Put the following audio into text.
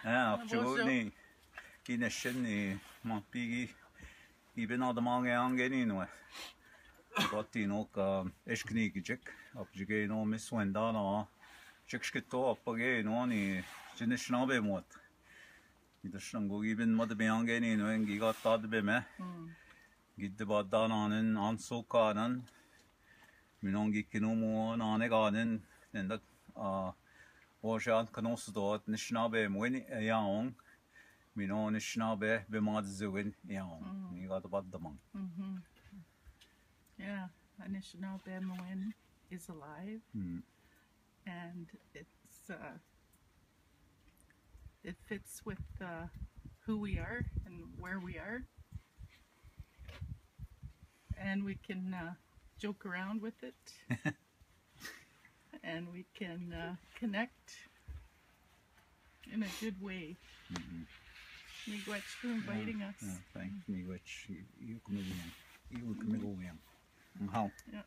Absolutely. Kineshin Montpigi even on the Mange Angenino. But you know, Eshknigijik, up Jigano Miss Wendana, Chikskito up again on Anishinaabemowin. The Shango even Mother Beangenino and Giizhigat thought be me. Get the Badana and Ansokanan. Minongi Kinomo on a garden, and that Washan Canosdo at Anishinaabemowin a young. Mino Anishinaabemowin young. You got about the monk. Yeah, Anishinaabemowin is alive, and it fits with who we are and where we are, and we can joke around with it, and we can connect in a good way. Miigwaam for inviting us. Thanks, Miigwaam. You come in. You come in. How? Yeah.